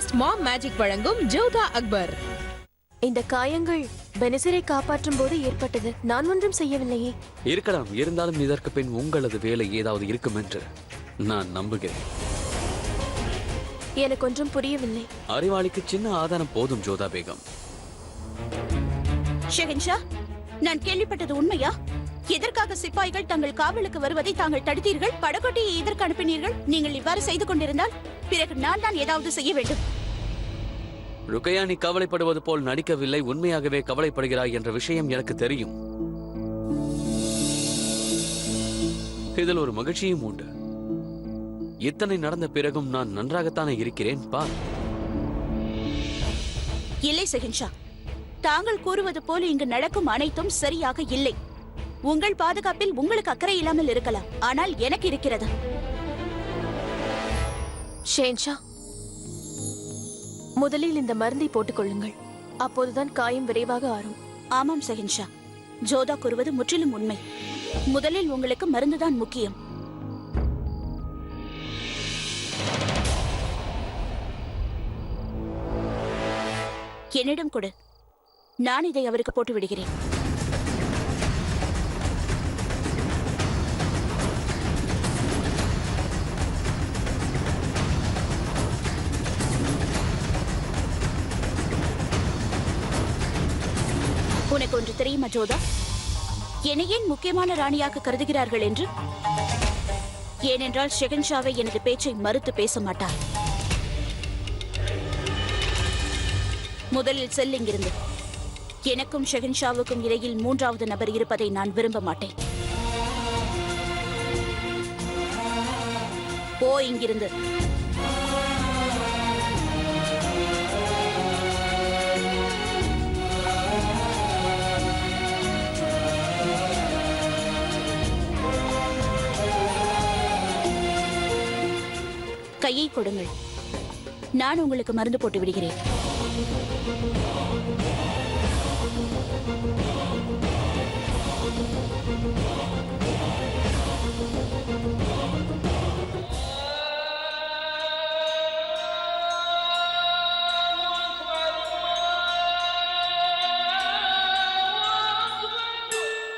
Best மாம் magic வழங்கும் ஜோதா அக்பர். இந்த காயங்கள் பெனசிரை காப்பாற்றும் போது ஏற்பட்டது. நான் ஒன்றும் செய்யவில்லையே. இருக்கலாம், இருந்தாலும் இதற்கு பின் உங்களது வேலை ஏதாவது இருக்கும் என்று நான் நம்புகிறேன். எனக்கு ஒன்றும் புரியவில்லை. அறிவாளிக்கு சின்ன ஆதாரம் போதும் ஜோதா பேகம். ஷெஹன்ஷா, நான் கேள்விப்பட்டது உண்மையா? எதற்காக சிப்பாய்கள் தங்கள் காவலுக்கு வருவதை தாங்கள் தடுத்தீர்கள்? படகோட்டியை எதற்கு அனுப்பினீர்கள்? நீங்கள் இவ்வாறு செய்து கொண்டிருந்தால் பிறகு நான் தான் ஏதாவது செய்ய வேண்டும். ருக்கையா, நீ கவலைப்படுவது போல் நடிக்கவில்லை. உண்மையாகவே கவலைப்படுகிறாய் என்ற விஷயம் எனக்கு தெரியும். இதில் ஒரு மகிழ்ச்சியும் உண்டு. இத்தனை நடந்த பிறகும் நான் நன்றாகத்தானே இருக்கிறேன். பார். இல்லை ஷெஹன்ஷா, தாங்கள் கூறுவது போல இங்கு நடக்கும் அனைத்தும் சரியாக இல்லை. உங்கள் பாதுகாப்பில் உங்களுக்கு அக்கறை இல்லாமல் இருக்கலாம், ஆனால் எனக்கு இருக்கிறது. ஷெஹன்ஷா, முதலில் இந்த மருந்தை போட்டுக் கொள்ளுங்கள். அப்போதுதான் காயம் விரைவாக ஆறும். ஆமாம் ஷெஹன்ஷா, ஜோதா கூறுவது முற்றிலும் உண்மை. முதலில் உங்களுக்கு மருந்துதான் முக்கியம். என்னிடம் கொடு, நான் இதை அவருக்கு போட்டு விடுகிறேன். உனக்கு ஒன்று தெரியுமா ஜோதா, என்னை ஏன் முக்கியமான ராணியாக கருதுகிறார்கள் என்று? ஏனென்றால் ஷெஹன்ஷாவை எனது பேச்சை மறுத்து பேச மாட்டார். முதலில் செல் இங்கிருந்து. எனக்கும் ஷெஹன்ஷாவுக்கும் இடையில் மூன்றாவது நபர் இருப்பதை நான் விரும்ப மாட்டேன். போ இங்கிருந்து. கையை கொடுங்கள், நான் உங்களுக்கு மருந்து போட்டு விடுகிறேன்.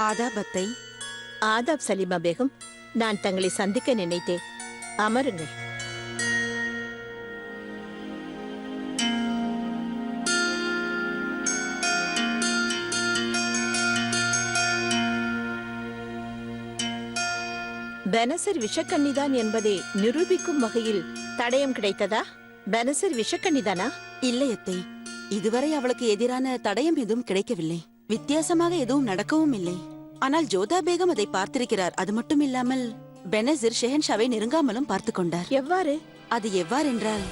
ஆதாப் அத்தை. ஆதாப் சலீமா பேகம், நான் தங்களை சந்திக்க நினைத்தேன். அமருங்கள். பெனசர் விஷக்கன்னிதான் என்பதை நிரூபிக்கும் வகையில் தடயம் கிடைத்ததா? பெனசர் விஷக்கன்னிதானா? இல்லை அத்தை, இதுவரை அவளுக்கு எதிரான தடயம் எதுவும் கிடைக்கவில்லை. வித்தியாசமாக எதுவும் நடக்கவும் இல்லை. ஆனால் ஜோதா பேகம் அதை பார்த்திருக்கிறார். அது மட்டும் இல்லாமல் பெனசிர் ஷெஹன்ஷாவை நெருங்காமலும் பார்த்து கொண்டார். எவ்வாறு? அது எவ்வாறென்றால்,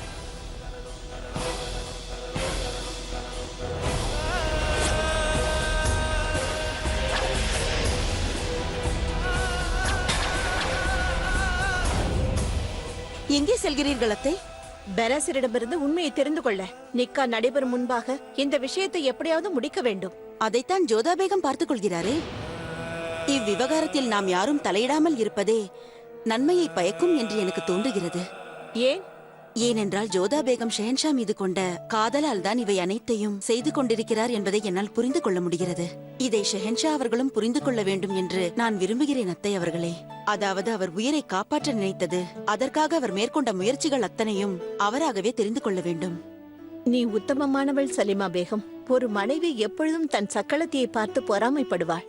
எங்கே செல்கிறீர்கள் அத்தை? பெனசரிடமிருந்து உண்மையை தெரிந்து கொள்ள. நிக்கா நடைபெறும் முன்பாக இந்த விஷயத்தை எப்படியாவது முடிக்க வேண்டும். அதைத்தான் ஜோதா பேகம் பார்த்துக் கொள்கிறாரே. இவ்விவகாரத்தில் நாம் யாரும் தலையிடாமல் இருப்பதே நன்மையை பயக்கும் என்று எனக்கு தோன்றுகிறது. ஏன்? ஏனென்றால் ஜோதா பேகம் ஷெஹன்ஷா மீது கொண்ட காதலால் தான் இவை அனைத்தையும் செய்து கொண்டிருக்கிறார் என்பதை என்னால் புரிந்து கொள்ள முடிகிறது. இதை ஷெஹன்ஷா அவர்களும் புரிந்து கொள்ள வேண்டும் என்று நான் விரும்புகிறேன் அத்தை அவர்களே. அதாவது அவர் உயிரை காப்பாற்ற நினைத்தது, அதற்காக அவர் மேற்கொண்ட முயற்சிகள் அத்தனையும் அவராகவே தெரிந்து கொள்ள வேண்டும். நீ உத்தமமானவள் சலீமா பேகம். ஒரு மனைவி எப்பொழுதும் தன் சக்களத்தையை பார்த்து பொறாமைப்படுவாள்.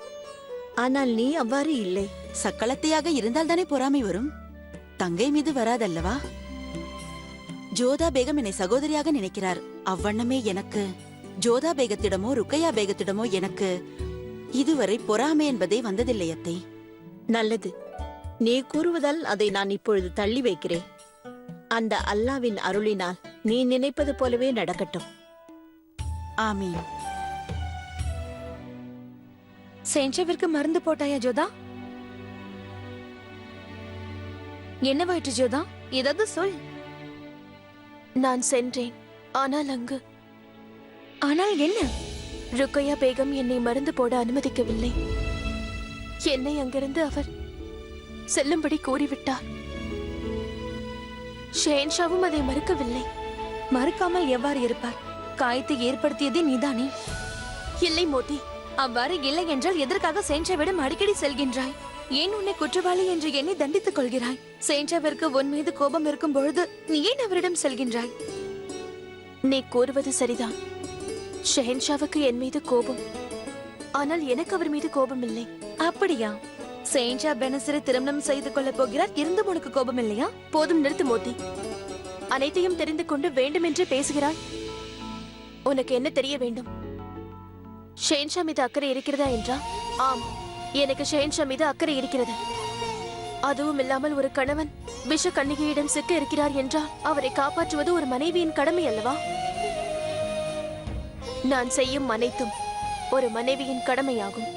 ஆனால் நீ அவ்வாறு இல்லை. சக்களத்தையாக இருந்தால் தானே பொறாமை வரும், தங்கை மீது வராதல்லவா? ஜோதா பேகம் என்னை சகோதரியாக நினைக்கிறார். அவ்வண்ணமே எனக்கு ஜோதா பேகத்திடமோ ருக்கையா பேகத்திடமோ எனக்கு இதுவரை பொறாமை என்பதே வந்ததில்லை அத்தை. நல்லது, நீ கூறுவதால் அதை நான் இப்பொழுது தள்ளி வைக்கிறேன். அந்த அல்லாவின் அருளினால் நீ நினைப்பது போலவே நடக்கட்டும். ஆமீன். செஞ்சவிற்கு மருந்து போட்டாயா ஜோதா? என்னவாயிற்று ஜோதா? ஏதாவது சொல். நான் சென்றேன், ஆனால் அங்கு. ஆனால் என்ன? ருக்கையா பேகம் என்னை மருந்து போட அனுமதிக்கவில்லை. என்னை அங்கிருந்து அவர் செல்லும்படி கூறிவிட்டார். ஷெஹன்ஷாவும் அதை மறுக்கவில்லை. மறுக்காமல் எவ்வாறு இருப்பார்? காயத்தை ஏற்படுத்தியதே நீதானே? இல்லை மோதி, அவ்வாறு இல்லை என்றால் எதற்காக சேஞ்சாவிடம் அடிக்கடி செல்கின்றாய்? ஏன் உன்னை குற்றவாளி என்று எண்ணி தண்டித்துக் கொள்கிறாய்? சேஞ்சாவிற்கு உன் மீது கோபம் இருக்கும் பொழுது நீ ஏன் அவரிடம் செல்கின்றாய்? நீ கூறுவது சரிதான். ஷெஹன்ஷாவுக்கு என் மீது கோபம், ஆனால் எனக்கு அவர் மீது கோபம் இல்லை. அப்படியா? சேஞ்சா பெனசிரை திருமணம் செய்து கொள்ள போகிறார், இருந்தும் உனக்கு கோபம் இல்லையா? போதும், நிறுத்து மோதி. அனைத்தையும் தெரிந்து கொண்டு வேண்டுமென்றே பேசுகிறாய். உனக்கு என்ன தெரிய வேண்டும்? ஷெஹன்ஷா மீது அக்கறை இருக்கிறதா என்றா? ஆம், எனக்கு ஷெஹன்ஷா மீது அக்கறை இருக்கிறது. அதுவும் இல்லாமல் ஒரு கணவன் விஷ கன்னிகையிடம் சிக்க இருக்கிறார் என்றால் அவரை காப்பாற்றுவது ஒரு மனைவியின் கடமை அல்லவா? நான் செய்யும் அனைத்தும் ஒரு மனைவியின் கடமையாகும்.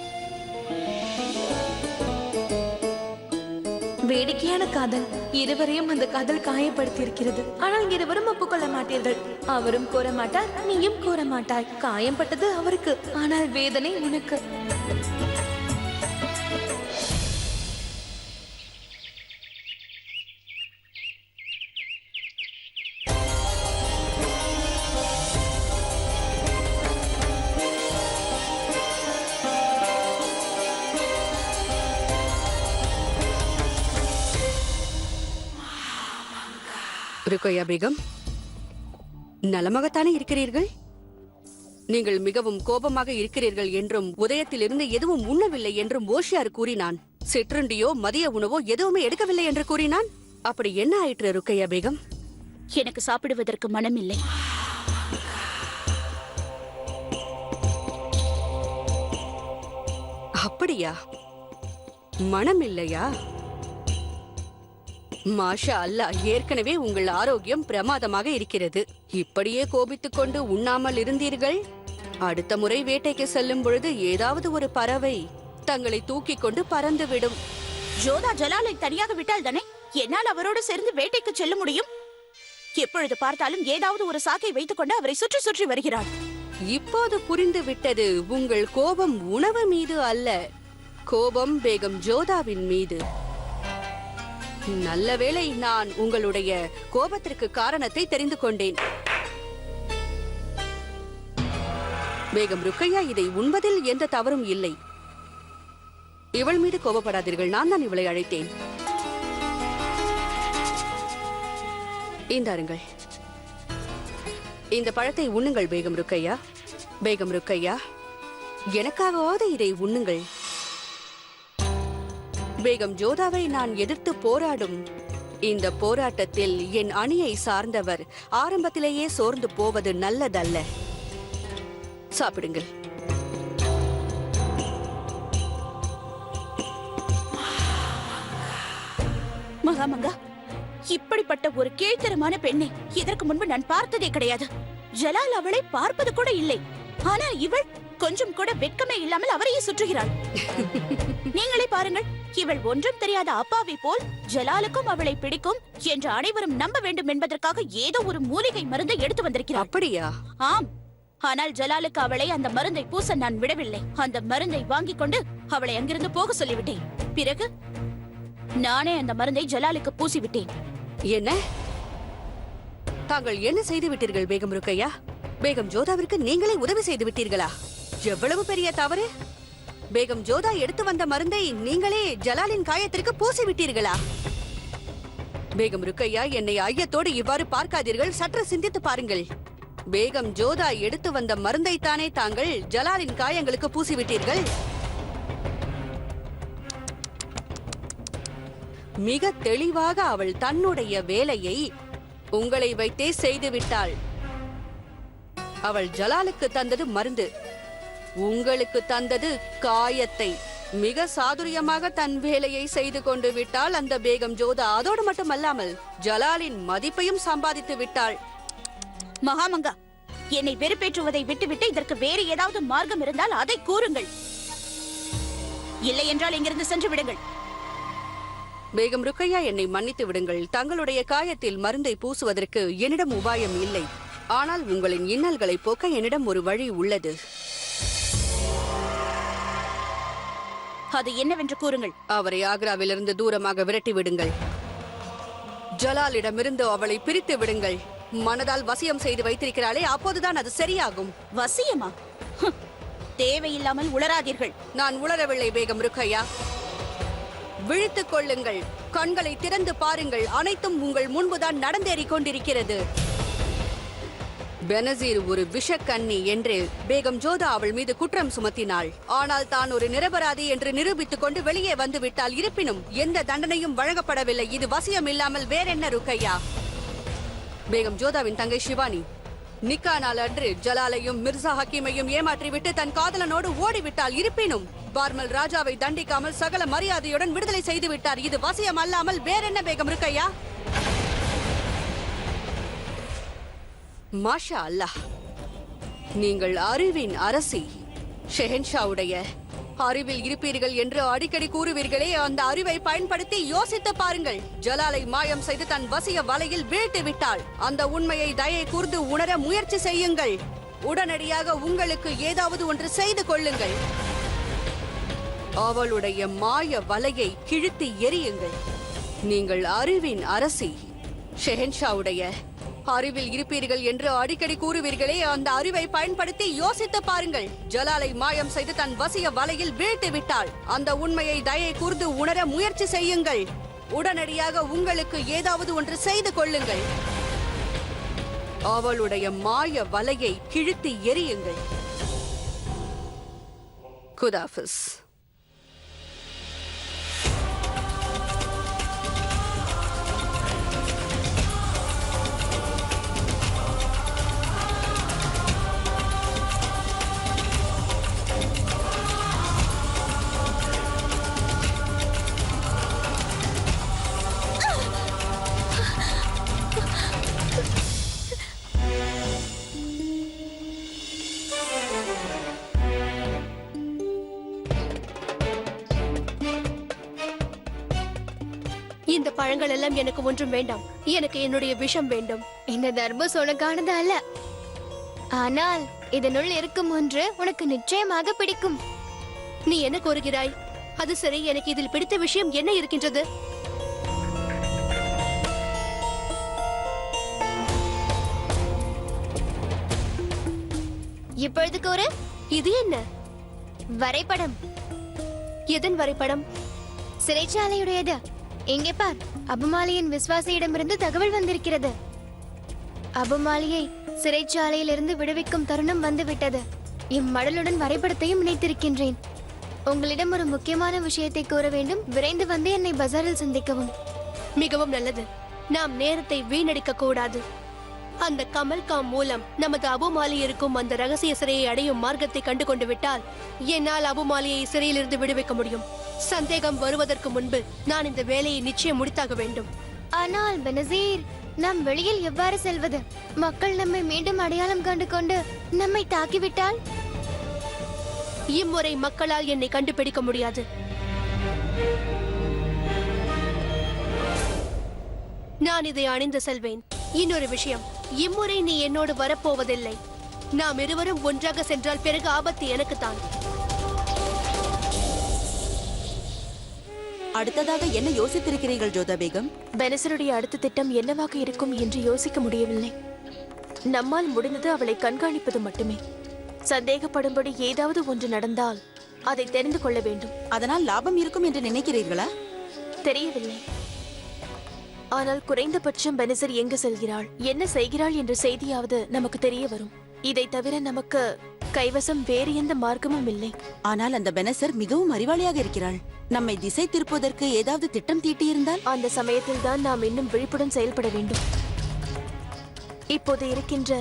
வேடிக்கையான காதல். இருவரையும் அந்த காதல் காயப்படுத்தி இருக்கிறது. ஆனால் இருவரும் ஒப்புக்கொள்ள மாட்டீர்கள். அவரும் கோர மாட்டார், நீயும் கோர மாட்டாய். காயம்பட்டது அவருக்கு, ஆனால் வேதனை உனக்கு. ருக்கையா பேகம், நலமாகத்தானே இருக்கிறீர்கள்? நீங்கள் மிகவும் கோபமாக இருக்கிறீர்கள் என்றும் உதயத்திலிருந்து எதுவும் உண்ணவில்லை என்றும் ஓஷியார் கூறினான். சிற்றுண்டியோ மதிய உணவோ எதுவுமே எடுக்கவில்லை என்று கூறினான். அப்படி என்ன ஆயிற்று ருக்கையா பேகம்? எனக்கு சாப்பிடுவதற்கு மனம் இல்லை. அப்படியா? மனம் இல்லையா? மாஷா அல்லாஹ், ஏற்கனவே உங்கள் ஆரோக்கியம் பிரமாதமாக இருக்கிறது. இப்படியே கோபித்துக் கொண்டு உண்ணாமல் இருந்தீர்கள், அடுத்த முறை வேட்டைக்கு செல்லும் பொழுது ஏதாவது ஒரு பறவை தங்களை தூக்கி கொண்டு பறந்துவிடும். ஜோதா ஜலாலை தனியாக விட்டால் தானே என்னால் அவரோடு சேர்ந்து வேட்டைக்கு செல்ல முடியும். எப்பொழுது பார்த்தாலும் ஏதாவது ஒரு சாக்கை வைத்துக் கொண்டு அவரை சுற்றி சுற்றி வருகிறார். இப்போது புரிந்து விட்டது. உங்கள் கோபம் உணவு மீது அல்ல, கோபம் பேகம் ஜோதாவின் மீது. நல்ல வேளை நான் உங்களுடைய கோபத்திற்கு காரணத்தை தெரிந்து கொண்டேன். பேகம் ருக்கையா, இதை உண்பதில் எந்த தவறும் இல்லை. இவள் மீது கோபப்படாதீர்கள், நான் தான் இவளை அழைத்தேன். இந்தாருங்கள், இந்த பழத்தை உண்ணுங்கள் பேகம் ருக்கையா. பேகம் ருக்கையா, எனக்காகவாவது இதை உண்ணுங்கள். பேகம் ஜோதாவை நான் எதிர்த்து போராடும் இந்த போராட்டத்தில் என் அணியை சார்ந்தவர் ஆரம்பத்திலேயே சோர்ந்து போவது நல்லதல்ல. சாப்பிடுங்கள். மகாமங்கா, இப்படிப்பட்ட ஒரு கீழ்த்தரமான பெண்ணை இதற்கு முன்பு நான் பார்த்ததே கிடையாது. ஜலால் அவளை பார்ப்பது கூட இல்லை. ஆனால் இவள் கொஞ்சம் கூட வெட்கமே இல்லாமல் அவரையே சுற்றுகிறாள். நீங்களே பாருங்கள், இவள் ஒன்றும் தெரியாத அப்பாவை போல் ஜலாலுக்கும் அவளை பிடிக்கும் என்று அனைவரும் நம்ப வேண்டும் என்பதற்காக ஏதோ ஒரு மூலிகை மருந்தை எடுத்து வந்திருக்கிறாள். அப்படியா? ஆம். ஆனால் ஜலாலுக்கு அவளை அந்த மருந்தை பூச நான் விடவில்லை. அந்த மருந்தை வாங்கிக் கொண்டு அவளை அங்கிருந்து போக சொல்லிவிட்டேன். பிறகு நானே அந்த மருந்தை ஜலாலுக்கு பூசிவிட்டேன். என்ன? தாங்கள் என்ன செய்து விட்டீர்கள் பேகம் ருக்கையா? பேகம் ஜோதாவிற்கு நீங்களே உதவி செய்து விட்டீர்களா? எவ்வளவு பெரிய தவறு! பேகம் ஜோதா எடுத்து வந்த மருந்தை நீங்களே ஜலாலின் காயத்திற்கு பூசி விட்டீர்களா? பேகம் ருக்கையா, என்னை ஐயத்தோடு இவ்வாறு பார்க்காதீர்கள், சற்று சிந்தித்து பாருங்கள். பேகம் ஜோதா எடுத்து வந்த மருந்தை தானே தாங்கள் ஜலாலின் காயங்களுக்கு பூசிவிட்டீர்கள். மிக தெளிவாக அவள் தன்னுடைய வேலையை உங்களை வைத்தே செய்துவிட்டாள். அவள் ஜலாலுக்கு தந்தது மருந்து, உங்களுக்கு தந்தது காயத்தை. மிக சாதுரியமாக தன் வேலையை செய்து கொண்டு விட்டாள் அந்த பேகம் ஜோதா. அதோடு மட்டுமல்லாமல் ஜலாலின் மதிப்பையும் சம்பாதித்து விட்டாள். மகாமங்கா, என்னை வெறுப்பேற்றுவதை விட்டுவிட்டு இதற்கு வேறு ஏதாவது மார்க்கம் இருந்தால் அதை கூறுங்கள். இல்லை என்றால் இங்கிருந்து சென்று விடுங்கள். பேகம் ருக்கையா, என்னை மன்னித்து விடுங்கள். தங்களுடைய காயத்தில் மருந்தை பூசுவதற்கு என்னிடம் உபாயம் இல்லை. ஆனால் உங்களின் இன்னல்களை போக்க என்னிடம் ஒரு வழி உள்ளது. அது என்னவென்று கூறுங்கள். அவரை ஆக்ராவிலிருந்து தூரமாக விரட்டி விடுங்கள். ஜலாலிடமிருந்து அவளை பிரித்து விடுங்கள். மனதால் வசியம் செய்து வைத்திருக்கிறாளே, அப்போதுதான் அது சரியாகும். வசியமா? ஹம், தேவையில்லாமல் உளராதீர்கள். நான் உளரவில்லை பேகம் ருக்கையா. விழித்துக் கொள்ளுங்கள், கண்களை திறந்து பாருங்கள், அனைத்தும் உங்கள் முன்புதான் நடந்தேறிக் கொண்டிருக்கிறது. பெனசீர் ஒரு விஷக்கண்ணி என்று பேகம் ஜோதா அவள் மீது குற்றம் சுமத்தினாள். ஆனால் தான் ஒரு நிரபராதி என்று நிரூபித்துக் கொண்டு வெளியே வந்து விட்டால். இருப்பினும் எந்த தண்டனையும் வழங்கப்படவில்லை. இது வசியம் இல்லாமல் வேறென்ன ருக்கையா? பேகம் ஜோதாவின் தங்கை சிவானி நிக்கா நாள் அன்று ஜலாலையும் மிர்சா ஹக்கீமையும் ஏமாற்றிவிட்டு தன் காதலனோடு ஓடிவிட்டாள். இருப்பினும் பார்மல் ராஜாவை தண்டிக்காமல் சகல மரியாதையுடன் விடுதலை செய்து விட்டார். இது வசியம் அல்லாமல் வேறென்ன பேகம் ருக்கையா? மாஷா அல்லாஹ், நீங்கள் அறிவின் அரசி. ஷெஹன்ஷாவுடைய அறிவில் இருப்பீர்கள் என்று அடிக்கடி கூறுவீர்களே, அந்த அறிவை பயன்படுத்தி யோசித்து பாருங்கள். ஜலாலை மாயம் செய்து தன் வசிய வலையில் வீழ்த்து விட்டாள். அந்த உண்மையை தயை கூர்ந்து உணர முயற்சி செய்யுங்கள். உடனடியாக உங்களுக்கு ஏதாவது ஒன்று செய்து கொள்ளுங்கள். அவளுடைய மாய வலையை கிழித்து எறியுங்கள். நீங்கள் அறிவின் அரசி. ஷெஹன்ஷாவுடைய அறிவில் இருப்பீர்கள் என்று அடிக்கடி கூறுவீர்களே, அந்த அறிவை பயன்படுத்தி யோசித்து பாருங்கள். ஜலாலை மாயம் செய்து தன் வசிய வலையில் வீழ்த்து விட்டாள். அந்த உண்மையை தயை கூர்ந்து உணர முயற்சி செய்யுங்கள். உடனடியாக உங்களுக்கு ஏதாவது ஒன்று செய்து கொள்ளுங்கள். அவளுடைய மாய வலையை கிழித்து எறியுங்கள். குதாஃபிஸ். இந்த பழங்கள் எல்லாம் எனக்கு ஒன்றும் வேண்டாம். எனக்கு என்னுடைய விஷம் வேண்டும். இந்த தர்பூஸ் உனக்கானது அல்ல. ஆனால் இதனுள் இருக்கும் ஒன்று உனக்கு நிச்சயமாக பிடிக்கும். நீ என்ன கோருகிறாய்? அது சரி, எனக்கு இதில் பிடித்த விஷயம் என்ன இருக்கின்றது? இப்பொழுது கூறு. இது என்ன வரைபடம். எதன் வரைபடம்? சிறைச்சாலையுடையது. இங்கே பார், அபுமாலியின் விசுவாசியிடமிருந்து தகவல் வந்திருக்கிறது. அபுமாலியை சிறைச்சாலையிலிருந்து விடுவிக்கும் தருணம் வந்துவிட்டது. இம்மடலுடன் வரைபடத்தையும் இணைத்திருக்கின்றேன். உங்களிடம் ஒரு முக்கியமான விஷயத்தை கூற வேண்டும். விரைந்து வந்து என்னை பஜாரில் சந்திக்கவும். மிகவும் நல்லது. நாம் நேரத்தை வீணடிக்க கூடாது. அந்த கமல்காம் மூலம் நமது அபுமாலி இருக்கும் அந்த ரகசிய சிறையை அடையும் மார்க்கத்தை கண்டு கொண்டு விட்டால் என்னால் அபுமாலியை சிறையிலிருந்து விடுவிக்க முடியும். சந்தேகம் வருவதற்கு முன்பு நான் இந்த வேலையை நிச்சயம் முடித்தாக வேண்டும். ஆனால் பெனசீர், நாம் வெளியில் எவ்வாறு செல்வது? மக்கள் நம்மை மீண்டும் அடையாளம் கண்டு கொண்டு நம்மை தாக்கிவிட்டால்? இம்முறை மக்களால் என்னை கண்டுபிடிக்க முடியாது. நான் இதை அணிந்து செல்வேன். இன்னொரு விஷயம், இம்முறை நீ என்னோடு வரப்போவதில்லை. நாம் இருவரும் ஒன்றாக சென்றால் பிறகு ஆபத்து எனக்குத்தான். அடுத்ததாக என்ன யோசித்திருக்கிறீர்கள் ஜோதா பேகம்? பெனசருடைய அடுத்த திட்டம் என்னவாக இருக்கும் என்று யோசிக்க முடியவில்லை. நம்மால் முடிந்தது அவளை கண்காணிப்பது மட்டுமே. சந்தேகப்படும்படி ஏதாவது ஒன்று நடந்தால் அதை தெரிந்து கொள்ள வேண்டும். அதனால் லாபம் இருக்கும் என்று நினைக்கிறீர்களா? தெரியவில்லை. ஆனால் குறைந்தபட்சம் பெனசர் எங்கு செல்கிறாள், என்ன செய்கிறாள் என்ற செய்தியாவது நமக்கு தெரிய வரும். இதை தவிர நமக்கு கைவசம் வேறு எந்த மார்க்கமும் இல்லை. ஆனால் அந்த பெனசர் மிகவும் அறிவாளியாக இருக்கிறாள். நம்மை திசை திருப்புவதற்கு ஏதாவது திட்டம் தீட்டியிருந்தால்? அந்த சமயத்தில் தான் நாம் இன்னும் விழிப்புடன் செயல்பட வேண்டும். இப்போது இருக்கின்ற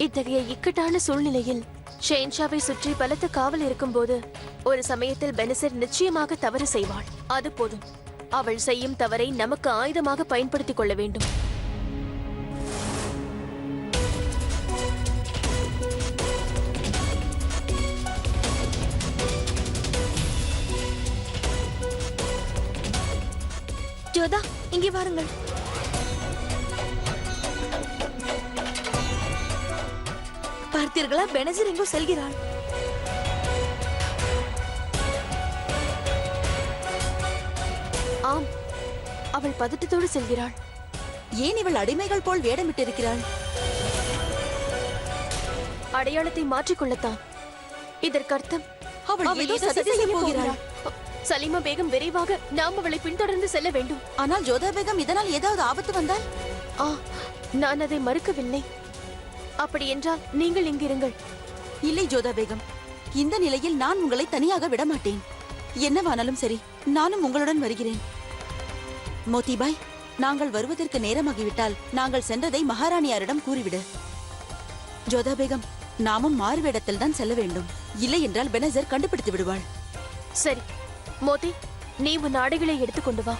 இத்தகைய இக்கட்டான சூழ்நிலையில் ஷெஹன்ஷாவை சுற்றி பலத்த காவல் இருக்கும்போது ஒரு சமயத்தில் பெனசர் நிச்சயமாக தவறு செய்வாள். அது போதும். அவள் செய்யும் தவறை நமக்கு ஆயுதமாக பயன்படுத்திக் கொள்ள வேண்டும். ஜோதா, இங்கே வாருங்கள். பார்த்தீர்களா, பெனசர் எங்கோ செல்கிறாள். ஆம், அவள் பதட்டத்தோடு செல்கிறாள். ஏன் இவள் அடிமைகள் போல் வேடமிட்டிருக்கிறாள்? அடையாளத்தை மாற்றிக்கொள்ளத்தான். இதற்கு அர்த்தம் அவள் ஏதோ சதி செய்ய போகிறாள். சலீமா பேகம் விரைவாக நாம் அவளை பின்தொடர்ந்து செல்ல வேண்டும். ஆனால் ஜோதா பேகம் இதனால் ஏதாவது ஆபத்து வந்தால்? ஆ, நான் அதை மறுக்கவில்லை. அப்படி என்றால் நீங்கள் இங்கிருங்கள். இல்லை ஜோதா பேகம், இந்த நிலையில் நான் உங்களை தனியாக விட மாட்டேன். என்னவானாலும் சரி, நானும் உங்களுடன் வருகிறேன். மோதிபாய், நாங்கள் வருவதற்கு நேரமாகிவிட்டால் நாங்கள் சென்றதை மகாராணியாரிடம் கூறிவிடு. ஜோதா பேகம், நாமும் மாறுவேடத்தில் தான் செல்ல வேண்டும். இல்லை என்றால் பெனசர் கண்டுபிடித்து விடுவாள். சரி மோதி, நீ உன் ஆடைகளை எடுத்துக்கொண்டு வா.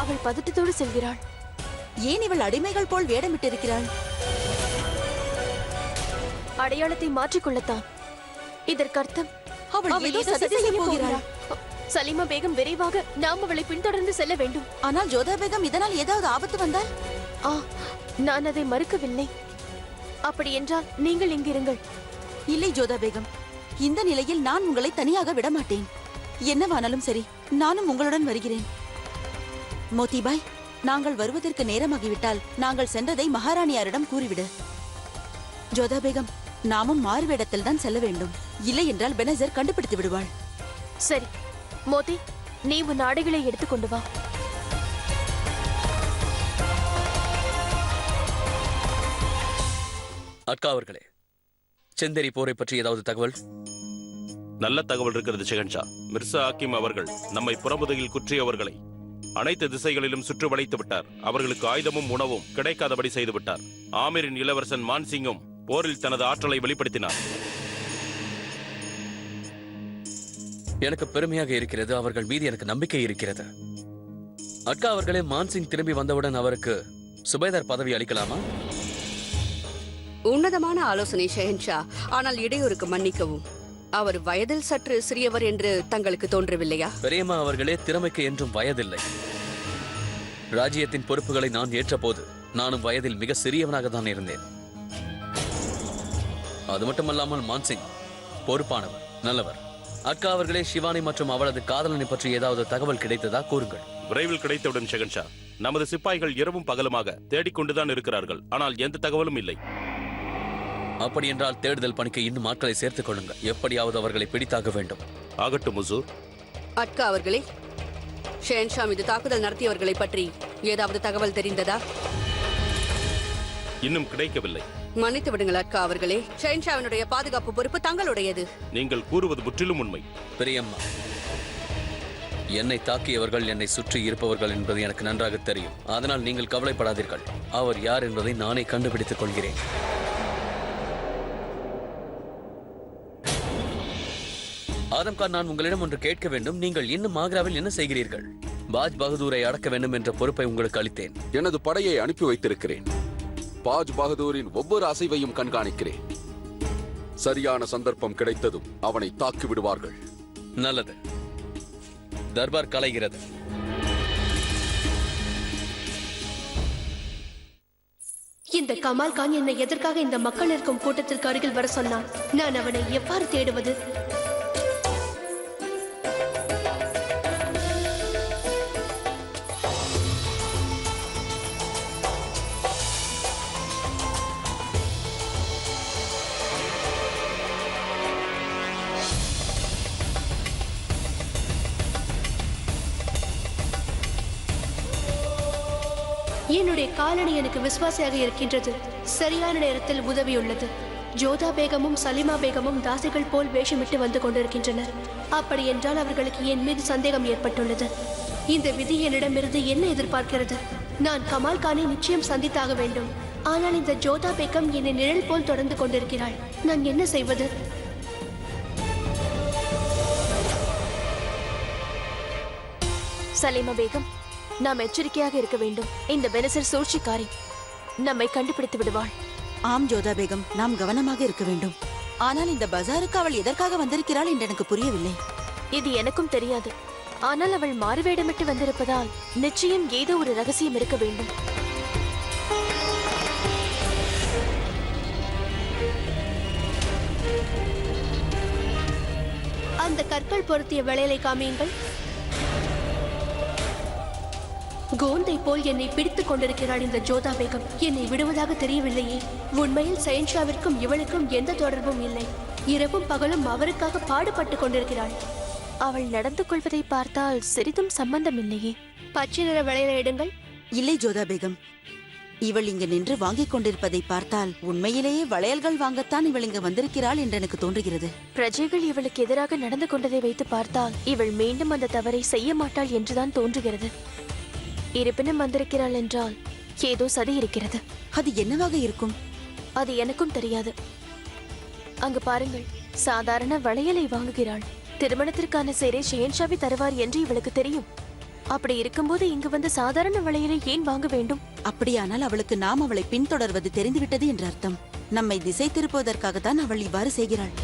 அவள் பதட்டத்தோடு செல்கிறாள். ஏன் இவள் அடிமைகள் போல் வேடமிட்டிருக்கிறாள்? அடையாளத்தை மாற்றிக்கொள்ளத்தான். இதற்கு அர்த்தம் அவள் ஏதோ சதி செய்ய போகிறாள். சலீமா பேகம் விரைவாக நாம் அவளை பின்தொடர்ந்து செல்ல வேண்டும். ஆனால் ஜோதா பேகம் இதனால் ஏதாவது ஆபத்து வந்தால்? ஆ, நான் அதை மறுக்கவில்லை. அப்படி என்றால் நீங்கள் இங்கிருங்கள். இல்லை ஜோதா பேகம், இந்த நிலையில் நான் உங்களை தனியாக விட மாட்டேன். என்னவானாலும் சரி, நானும் உங்களுடன் வருகிறேன். மோதிபாய், நாங்கள் வருவதற்கு நேரமாகிவிட்டால் நாங்கள் சென்றதை மகாராணியாரிடம் கூறிவிடு. ஜோதா பேகம், நாமும் மாறுவேடத்தில் தான் செல்ல வேண்டும். இல்லை என்றால் பெனசர் கண்டுபிடித்து விடுவாள். சரி மோதி, நீ உன் ஆடைகளை எடுத்துக்கொண்டு வா. அக்கா அவர்களே, செந்தேரி போரை பற்றி ஏதாவது தகவல்? நல்ல தகவல் இருக்கிறது ஷெஹன்ஷா. மிர்சா ஹக்கீம் அவர்கள் நம்மை புறமுதுகில் குற்றியவர்களை அனைத்து திசைகளிலும் சுற்றி வளைத்து விட்டார். அவர்களுக்கு ஆயுதமும் உணவும் கிடைக்காதபடி செய்து விட்டார். ஆமீரின் இளவரசன் மான்சிங்கும் போரில் தனது ஆற்றலை வெளிப்படுத்தினார். எனக்கு பெருமையாக இருக்கிறது. அவர்கள் மீது எனக்கு நம்பிக்கை இருக்கிறது. அக்கா அவர்களே, மான்சிங் திரும்பி வந்தவுடன் அவருக்கு சுபேதார் பதவி அளிக்கலாமா? உன்னதமான ஆலோசனை ஷெஹன்ஷா. ஆனால் இடையூறுக்கு மன்னிக்கவும். அவர் வயதில் சற்று சிறியவர் என்று தங்களுக்கு தோன்றவில்லையா? பெரியம்மா அவர்களே, திறமைக்கு என்றும் வயதில்லை. ராஜ்யத்தின் பொறுப்புகளை நான் ஏற்றபோது நானும் வயதில் மிக சிறியவனாக தான் இருந்தேன். அது மட்டுமல்லாமல் மான்சிங் பொறுப்பானவர், நல்லவர். அக்கா அவர்களே, சிவானி மற்றும் அவளது காதலனை பற்றி ஏதாவது தகவல் கிடைத்ததா? கூறுங்கள். விரைவில் கிடைத்தவுடன் ஷெஹன்ஷா. நமது சிப்பாய்கள் இரவும் பகலுமாக தேடிக்கொண்டுதான் இருக்கிறார்கள். ஆனால் எந்த தகவலும் இல்லை. அப்படி என்றால் தேடுதல் பணிக்கு இன்னும் ஆட்களை சேர்த்துக் கொள்ளுங்கள். எப்படியாவது அவர்களை பிடித்தாக வேண்டும். ஆகட்டும் முசூர். அட்கா அவர்களே, ஷெஹன்ஷா மீது தாக்குதல் நடத்தியவர்களை பற்றி ஏதாவது தகவல் தெரிந்ததா? இன்னும் கிடைக்கவில்லை. மன்னித்து விடுங்கள் அட்கா அவர்களே. ஷெஹன்ஷாவினுடைய பாதுகாப்பு பொறுப்பு தங்களுடையது. நீங்கள் கூறுவது முற்றிலும் உண்மை. பெரியம்மா, என்னை தாக்கியவர்கள் என்னை சுற்றி இருப்பவர்கள் என்பது எனக்கு நன்றாக தெரியும். அதனால் நீங்கள் கவலைப்படாதீர்கள். அவர் யார் என்பதை நானே கண்டுபிடித்துக் கொள்கிறேன். ஆதம்கான், நான் உங்களிடம் ஒன்று கேட்க வேண்டும். நீங்கள் இன்னும் ஆக்ராவில் என்ன செய்கிறீர்கள்? பாஜ் பகதூரை அடக்க வேண்டும் என்ற பொறுப்பை உங்களுக்கு அளித்தேன். எனது படையை அனுப்பி வைத்திருக்கிறேன். பாஜ் பகதூரின் ஒவ்வொரு அசைவையும் கண்காணிக்கிறேன். சரியான சந்தர்ப்பம் கிடைத்ததும் அவனை தாக்கி விடுவார்கள். நல்லது. தர்பார் கலைகிறது. இந்த கமால் கான் என்னை எதற்காக இந்த மக்கள் இருக்கும் கூட்டத்திற்கு அருகில் வர சொன்னான்? நான் அவனை எவ்வாறு தேடுவது? என்னுடைய காலணி எனக்கு விசுவாசியாக இருக்கின்றது. சரியான நேரத்தில் உதவியுள்ளது. ஜோதா பேகமும் சலிமா பேகமும் தாசிகள் போல் வேஷமிட்டு வந்து கொண்டிருக்கின்றனர். அப்படி என்றால் அவர்களுக்கு என் மீது சந்தேகம் ஏற்பட்டுள்ளது. இந்த விதி என்னிடமிருந்து என்ன எதிர்பார்க்கிறது? நான் கமால் கானை நிச்சயம் சந்தித்தாக வேண்டும். ஆனால் இந்த ஜோதா பேகம் என்னை நிழல் போல் தொடர்ந்து கொண்டிருக்கிறாள். நான் என்ன செய்வது? சலீமா பேகம், நாம் எச்சரிக்கையாக இருக்க வேண்டும். இந்த பெனசர் சூழ்ச்சிக்காரி நம்மை கண்டுபிடித்து விடுவாள். ஆம் ஜோதா பேகம், நாம் கவனமாக இருக்க வேண்டும். ஆனால் இந்த பஜாருக்கு அவள் எதற்காக வந்திருக்கிறாள் என்று எனக்கு புரியவில்லை. இது எனக்கும் தெரியாது. ஆனால் அவள் மாறுவேடமிட்டு வந்திருப்பதால் நிச்சயம் ஏதோ ஒரு ரகசியம் இருக்க வேண்டும். அந்த கற்கள் பொருத்திய வேளையை காமியுங்கள். கோந்தை போல் என்னை பிடித்துக் கொண்டிருக்கிறாள் இந்த ஜோதா பேகம். என்னை விடுவதாக தெரியவில்லையே. உண்மையில் ஷெஹன்ஷாவிற்கும் இவளுக்கும் எந்த தொடர்பும் இல்லை. இரவும் பகலும் அவருக்காக பாடுபட்டு கொண்டிருக்கிறாள். அவள் நடந்து கொள்வதை பார்த்தால் சிறிதும் சம்பந்தம் இல்லையே. பச்சை நிற வளையலை எடுங்கள். இல்லை ஜோதா பேகம், இவள் இங்கு நின்று வாங்கிக் கொண்டிருப்பதை பார்த்தால் உண்மையிலேயே வளையல்கள் வாங்கத்தான் இவள் இங்கு வந்திருக்கிறாள் என்று எனக்கு தோன்றுகிறது. பிரஜைகள் இவளுக்கு எதிராக நடந்து கொண்டதை வைத்து பார்த்தால் இவள் மீண்டும் அந்த தவறை செய்ய மாட்டாள் என்றுதான் தோன்றுகிறது. இருப்பினும் வந்திருக்கிறாள் என்றால் ஏதோ சதி இருக்கிறது. அது என்னவாக இருக்கும்? அது எனக்கும் தெரியாது. அங்கு பாருங்கள், சாதாரண வளையலை வாங்குகிறாள். திருமணத்திற்கான சேரை ஷெஹன்ஷாவி தருவார் என்று இவளுக்கு தெரியும். அப்படி இருக்கும்போது இங்கு வந்து சாதாரண வளையலை ஏன் வாங்க வேண்டும்? அப்படியானால் அவளுக்கு நாம் அவளை பின்தொடர்வது தெரிந்துவிட்டது என்று அர்த்தம். நம்மை திசை திருப்புவதற்காகத்தான் அவள் இவ்வாறு செய்கிறாள்.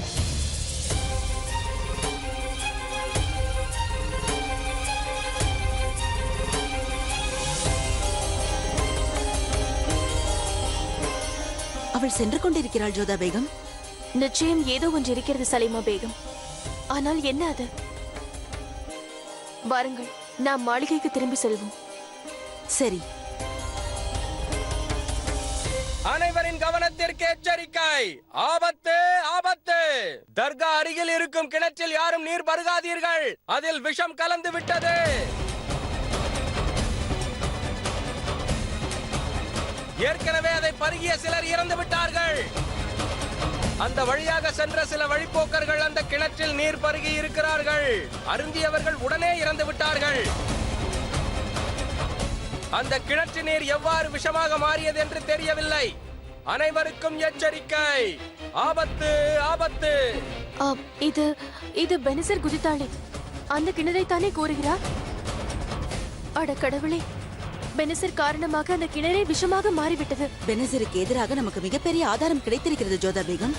அவள் சென்று கொண்டிருக்கிறாள் ஜோதா பேகம். நிச்சயம் ஏதோ ஒன்று இருக்கிறது சலீமா பேகம். ஆனால் என்ன அது? வாருங்கள், நாம் மாளிகைக்கு திரும்பி செல்வோம். சரி. அனைவரின் கவனத்திற்கு எச்சரிக்கை! ஆபத்து, ஆபத்து! தர்கா அருகில் இருக்கும் கிணற்றில் யாரும் நீர் பருகாதீர்கள். அதில் விஷம் கலந்து விட்டது. ஏற்கனவே அதை பருகிய சிலர் இறந்து விட்டார்கள். அந்த வழியாக சென்ற சில வழிப்போக்கர்கள் அந்த கிணற்றில் நீர் பருகி இருக்கிறார்கள். அருந்தியவர்கள் உடனே இறந்து விட்டார்கள். அந்த கிணற்று நீர் எவ்வாறு விஷமாக மாறியது என்று தெரியவில்லை. அனைவருக்கும் எச்சரிக்கை! ஆபத்து, ஆபத்து! இது பெனிசர் குதித்தாளே, அந்த கிணறைத்தானே கூறுகிறார். அட கடவுளே, பெனிசர் காரணமாக அந்த கிணறே விஷமாக மாறிவிட்டது. பெனிசருக்கு எதிராக நமக்கு மிகப்பெரிய ஆதாரம் கிடைத்திருக்கிறது ஜோதா பேகம்.